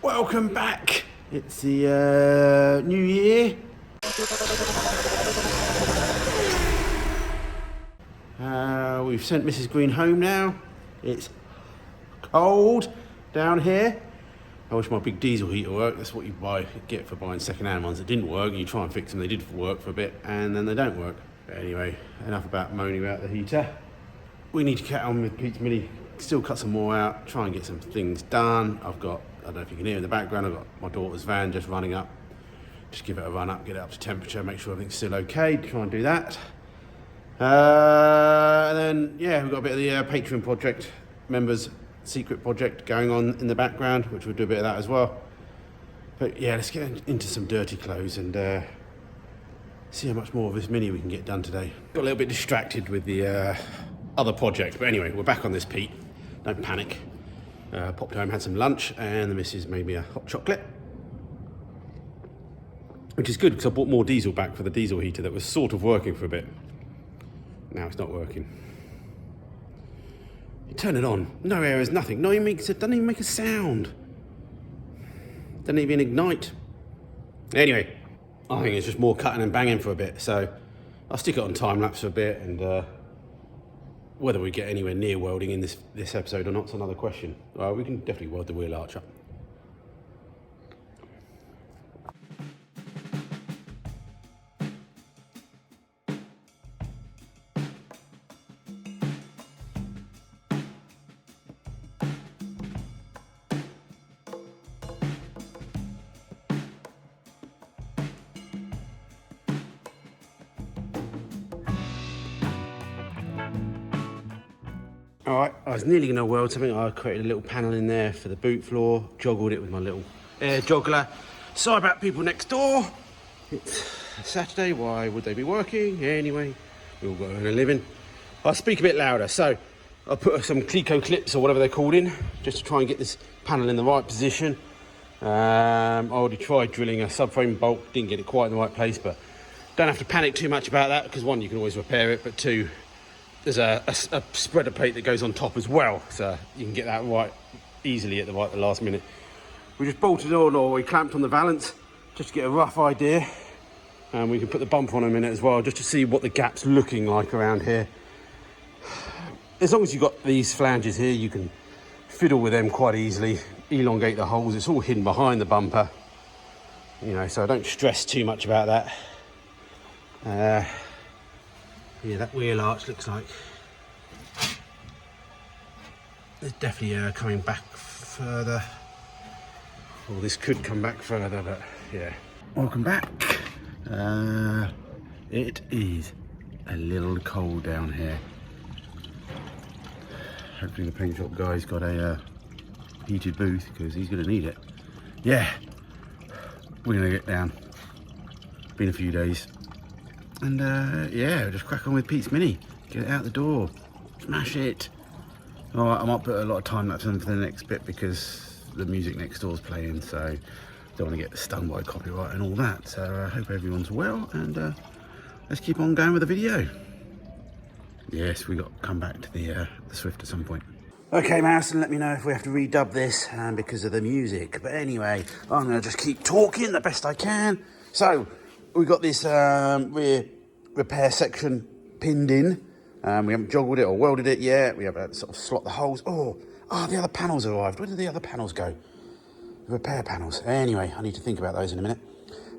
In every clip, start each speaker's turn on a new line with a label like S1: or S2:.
S1: Welcome back. It's the new year. We've sent Mrs. Green home now. It's cold down here. I wish my big diesel heater worked. That's what you get for buying second-hand ones that didn't work. You try and fix them. They did work for a bit, and then they don't work. But anyway, enough about moaning about the heater. We need to get on with Pete's Mini. Still cut some more out. Try and get some things done. I don't know if you can hear in the background, I've got my daughter's van just running up. Just give it a run up, get it up to temperature, make sure everything's still okay. Try and do that. And then, yeah, we've got a bit of the Patreon project, members secret project going on in the background, which we'll do a bit of that as well. But yeah, let's get into some dirty clothes and see how much more of this Mini we can get done today. Got a little bit distracted with the other project, but anyway, we're back on this, Pete. Don't panic. Popped home, had some lunch, and the missus made me a hot chocolate, which is good because I bought more diesel back for the diesel heater that was sort of working for a bit. Now it's not working. You turn it on, no errors, nothing. No, it doesn't even make a sound. Doesn't even ignite. Anyway, I think it's just more cutting and banging for a bit, so I'll stick it on time lapse for a bit, and whether we get anywhere near welding in this episode or not is another question. We can definitely weld the wheel arch up. Alright, I was nearly going to weld something. I created a little panel in there for the boot floor, joggled it with my little air joggler. Sorry about people next door. It's Saturday, why would they be working? Anyway, we all got to earn a living. I'll speak a bit louder. So, I put some Clico clips or whatever they're called in, just to try and get this panel in the right position. I already tried drilling a subframe bolt, didn't get it quite in the right place, but don't have to panic too much about that, because one, you can always repair it, but two, there's a spreader plate that goes on top as well, so you can get that right easily at the last minute. We just bolted on, or we clamped on the valance just to get a rough idea, and we can put the bumper on in a minute as well, just to see what the gap's looking like around here. As long as you've got these flanges here, you can fiddle with them quite easily, elongate the holes. It's all hidden behind the bumper, you know, so I don't stress too much about that. Yeah, that wheel arch looks like it's definitely coming back further. Well, this could come back further, but yeah. Welcome back. It is a little cold down here. Hopefully the paint shop guy's got a heated booth, because he's going to need it. Yeah, we're going to get down. Been a few days. And yeah, just crack on with Pete's Mini. Get it out the door. Smash it. Alright, I might put a lot of time lapse in for the next bit because the music next door is playing, so don't want to get stung by copyright and all that. So I hope everyone's well, and let's keep on going with the video. Yes, we got to come back to the Swift at some point. Okay, Mouse, and let me know if we have to redub this because of the music. But anyway, I'm going to just keep talking the best I can. So, we've got this rear repair section pinned in. We haven't joggled it or welded it yet. We have to sort of slot the holes. Oh, the other panels arrived. Where did the other panels go? The repair panels. Anyway, I need to think about those in a minute.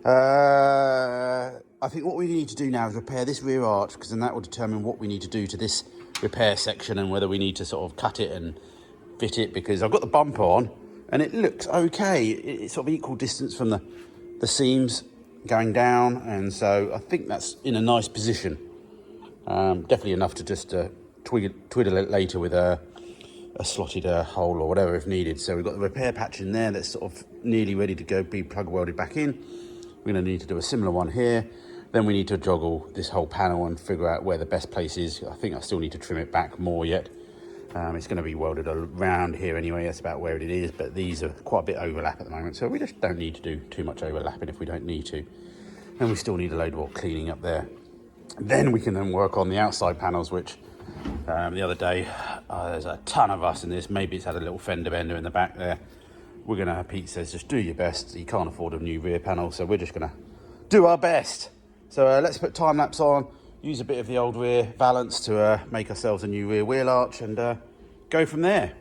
S1: I think what we need to do now is repair this rear arch, because then that will determine what we need to do to this repair section and whether we need to sort of cut it and fit it, because I've got the bumper on and it looks okay. It's sort of equal distance from the seams going down, and so I think that's in a nice position. Definitely enough to just twiddle it later with a slotted hole or whatever if needed. So we've got the repair patch in there that's sort of nearly ready to go, be plug welded back in. We're going to need to do a similar one here. Then we need to joggle this whole panel and figure out where the best place is. I think I still need to trim it back more yet. It's going to be welded around here anyway, that's about where it is, but these are quite a bit overlap at the moment, so we just don't need to do too much overlapping if we don't need to. And we still need a load more cleaning up there. Then we can then work on the outside panels, which the other day, there's a ton of us in this. Maybe it's had a little fender bender in the back there. we're gonna, Pete says, just do your best. You can't afford a new rear panel, so we're just gonna do our best. So let's put time lapse on, use a bit of the old rear valance to make ourselves a new rear wheel arch, and go from there.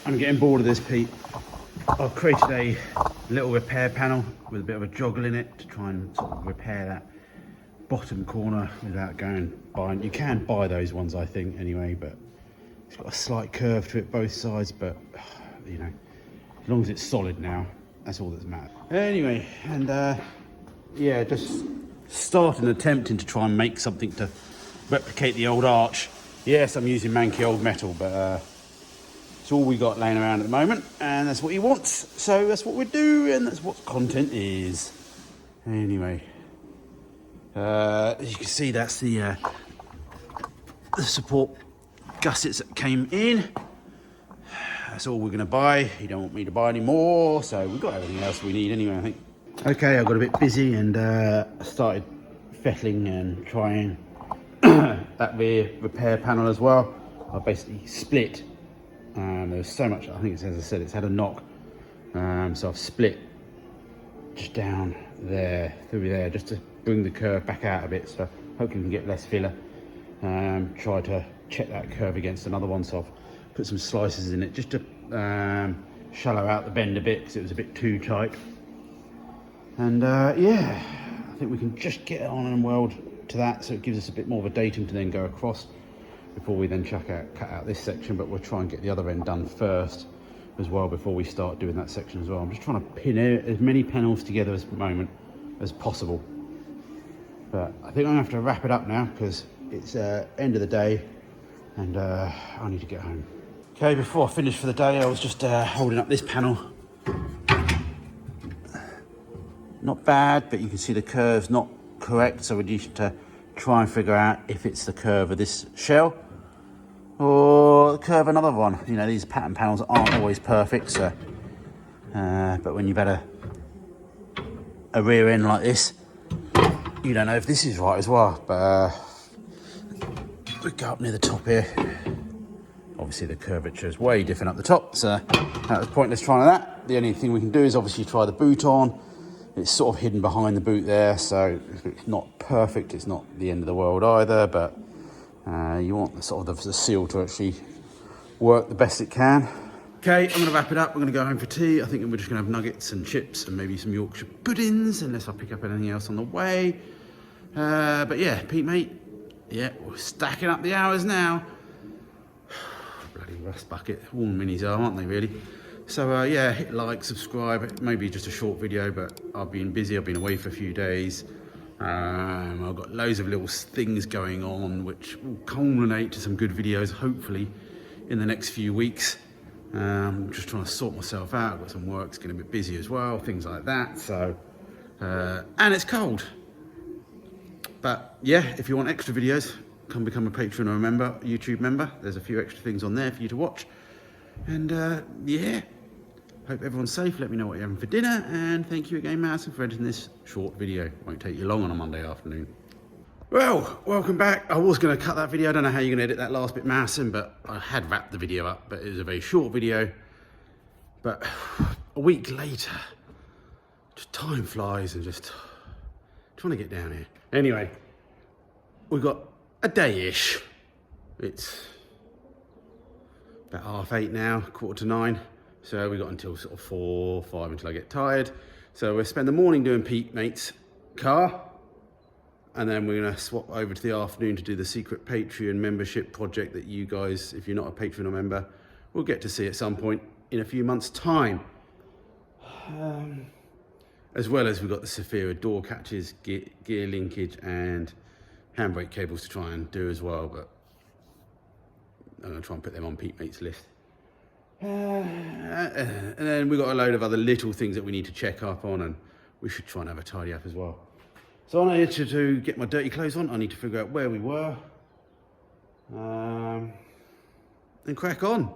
S1: I'm getting bored of this, Pete. I've created a little repair panel with a bit of a joggle in it to try and sort of repair that bottom corner without going buying. You can buy those ones, I think, anyway, but it's got a slight curve to it both sides, but you know, as long as it's solid now, that's all that's matters. Anyway, and yeah, just starting attempting to try and make something to replicate the old arch. Yes, I'm using manky old metal, but it's all we got laying around at the moment, and that's what he wants. So that's what we do, and that's what content is. Anyway, as you can see, that's the support gussets that came in. That's all we're going to buy. You don't want me to buy any more, so we've got everything else we need anyway, I think. Okay, I got a bit busy and started fettling and trying that rear repair panel as well. I basically split. There's so much, I think it's, as I said, it's had a knock. So I've split just down there, through there, just to bring the curve back out a bit. So hopefully we can get less filler. Try to check that curve against another one. So I've put some slices in it just to shallow out the bend a bit because it was a bit too tight. And yeah, I think we can just get on and weld to that. So it gives us a bit more of a datum to then go across before we then cut out this section, but we'll try and get the other end done first as well before we start doing that section as well. I'm just trying to pin as many panels together at the moment as possible. But I think I'm gonna have to wrap it up now because it's end of the day and I need to get home. Okay, before I finish for the day, I was just holding up this panel. Not bad, but you can see the curve's not correct, so we need to try and figure out if it's the curve of this shell or the curve of another one. You know, these pattern panels aren't always perfect, so but when you've had a rear end like this, you don't know if this is right as well. But we go up near the top here. Obviously the curvature is way different up the top, so that was pointless trying that. The only thing we can do is obviously try the boot on. It's sort of hidden behind the boot there, so it's not perfect. It's not the end of the world either, but you want the seal to actually work the best it can. Okay, I'm going to wrap it up. We're going to go home for tea. I think we're just going to have nuggets and chips and maybe some Yorkshire puddings, unless I pick up anything else on the way. But yeah, Pete, mate, yeah, we're stacking up the hours now. Bloody rust bucket. All minis are, aren't they, really? So yeah, hit like, subscribe. Maybe just a short video, but I've been busy. I've been away for a few days. I've got loads of little things going on which will culminate to some good videos, hopefully, in the next few weeks. I'm just trying to sort myself out. I've got some work, it's getting a bit busy as well, things like that. So, and it's cold. But yeah, if you want extra videos, come become a patron or a member, YouTube member. There's a few extra things on there for you to watch. And yeah, hope everyone's safe. Let me know what you're having for dinner, and thank you again, Madison, for editing this short video. Won't take you long on a Monday afternoon. Well, welcome back. I was going to cut that video. I don't know how you're going to edit that last bit, Madison, but I had wrapped the video up, but it was a very short video. But a week later, just time flies and just trying to get down here. Anyway, we've got a day-ish. It's about 8:30 now, 8:45. So we got until sort of 4, 5 until I get tired. So we'll spend the morning doing Pete Mate's car. And then we're gonna swap over to the afternoon to do the secret Patreon membership project that you guys, if you're not a patron or member, will get to see at some point in a few months' time. As well as we've got the Saphira door catches, gear linkage, and handbrake cables to try and do as well, but I'm gonna try and put them on Pete Mate's list. And then we've got a load of other little things that we need to check up on, and we should try and have a tidy up as well. So I need to get my dirty clothes on. I need to figure out where we were. and crack on.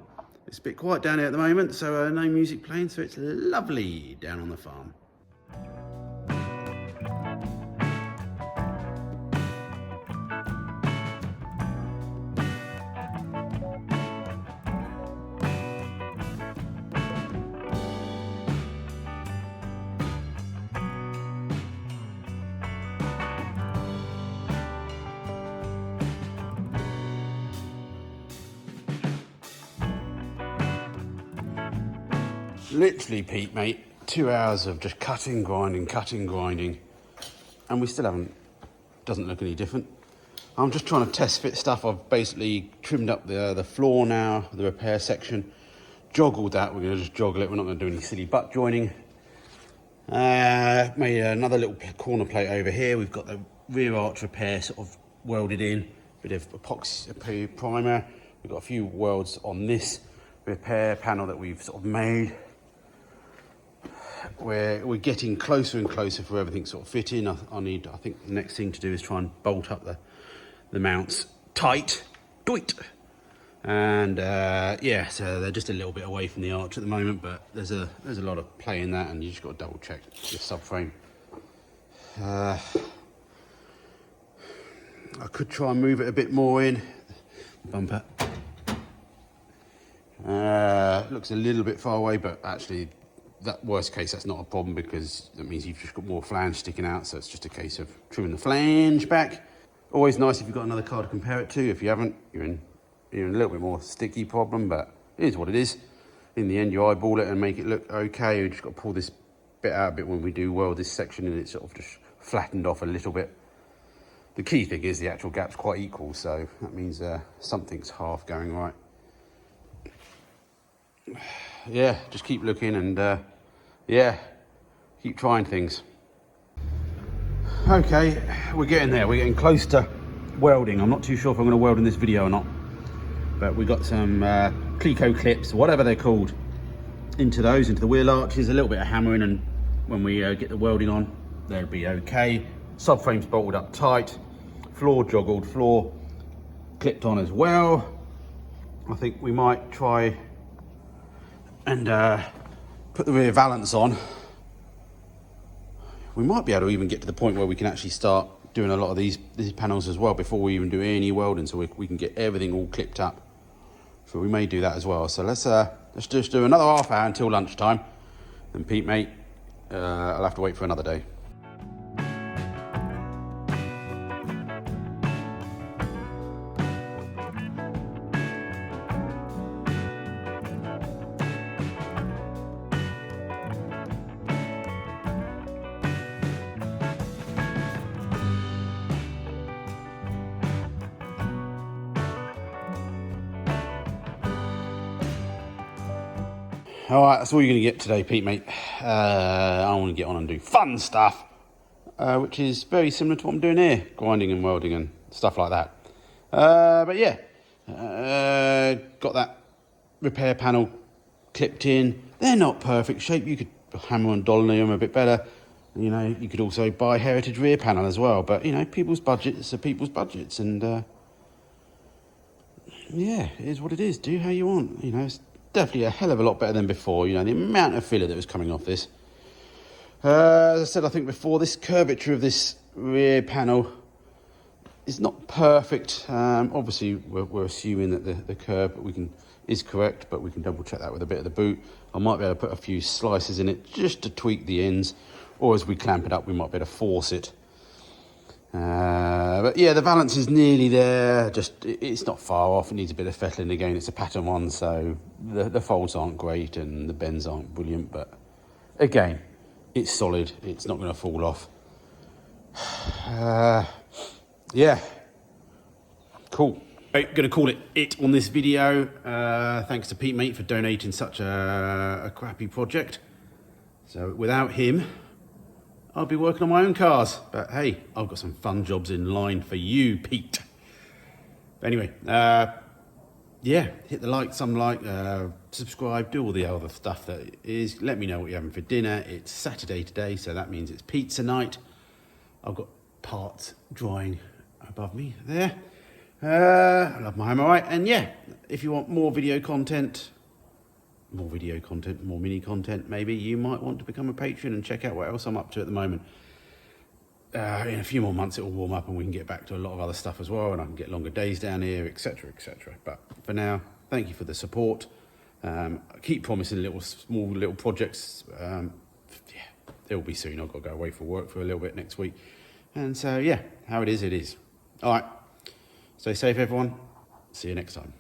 S1: It's a bit quiet down here at the moment, so no music playing, so it's lovely down on the farm. Literally, Pete, mate, 2 hours of just cutting, grinding, and we still haven't, doesn't look any different. I'm just trying to test fit stuff. I've basically trimmed up the floor now, the repair section, joggled that. We're going to just joggle it. We're not going to do any silly butt joining. Made another little corner plate over here. We've got the rear arch repair sort of welded in, bit of epoxy primer. We've got a few welds on this repair panel that we've sort of made. We're getting closer and closer for everything sort of fit in. I think the next thing to do is try and bolt up the mounts tight, and yeah, so they're just a little bit away from the arch at the moment, but there's a lot of play in that, and you just got to double check your subframe. I could try and move it a bit more in. Bumper looks a little bit far away, but actually, that worst case, that's not a problem, because that means you've just got more flange sticking out, so it's just a case of trimming the flange back. Always nice if you've got another car to compare it to. If you haven't, you're in a little bit more sticky problem, but it is what it is. In the end, you eyeball it and make it look okay. You just got to pull this bit out a bit when we do weld this section, and it's sort of just flattened off a little bit. The key thing is the actual gap's quite equal, so that means something's half going right. Yeah, just keep looking and yeah, keep trying things. Okay, we're getting there. We're getting close to welding. I'm not too sure if I'm going to weld in this video or not, but we got some Clico clips, whatever they're called, into the wheel arches. A little bit of hammering, and when we get the welding on, they'll be okay. Subframe's bolted up tight, floor joggled, floor clipped on as well. I think we might try and put the rear valance on. We might be able to even get to the point where we can actually start doing a lot of these panels as well before we even do any welding, so we can get everything all clipped up. So we may do that as well. So let's just do another half hour until lunchtime. And Pete, mate, I'll have to wait for another day. All right, that's all you're going to get today, Pete, mate. I want to get on and do fun stuff, which is very similar to what I'm doing here, grinding and welding and stuff like that. But yeah, got that repair panel clipped in. They're not perfect shape. You could hammer and dolly them a bit better. You know, you could also buy heritage rear panel as well. But, you know, people's budgets are people's budgets. And, yeah, it is what it is. Do how you want, you know. It's definitely a hell of a lot better than before. You know, the amount of filler that was coming off this. As I said, I think before, this curvature of this rear panel is not perfect. Obviously, we're assuming that the curve is correct, but we can double check that with a bit of the boot. I might be able to put a few slices in it just to tweak the ends, or as we clamp it up, we might be able to force it. But yeah, the valance is nearly there. Just it's not far off. It needs a bit of fettling again. It's a pattern one, so the folds aren't great and the bends aren't brilliant. But again, it's solid. It's not going to fall off. Yeah, cool. Right, going to call it on this video. Thanks to Pete, mate, for donating such a crappy project. So without him, I'll be working on my own cars. But hey, I've got some fun jobs in line for you, Pete. Anyway, yeah, hit the like, subscribe, do all the other stuff that is. Let me know what you're having for dinner. It's Saturday today, so that means it's pizza night. I've got parts drying above me there. I love my home, all right. And yeah, if you want more video content, more mini content, maybe you might want to become a patron and check out what else I'm up to at the moment. In a few more months it will warm up and we can get back to a lot of other stuff as well, and I can get longer days down here, etc, etc. But for now, thank you for the support. I keep promising small little projects. Yeah, it will be soon. I've got to go away for work for a little bit next week, and so yeah, how it is, it is. All right, stay safe everyone, see you next time.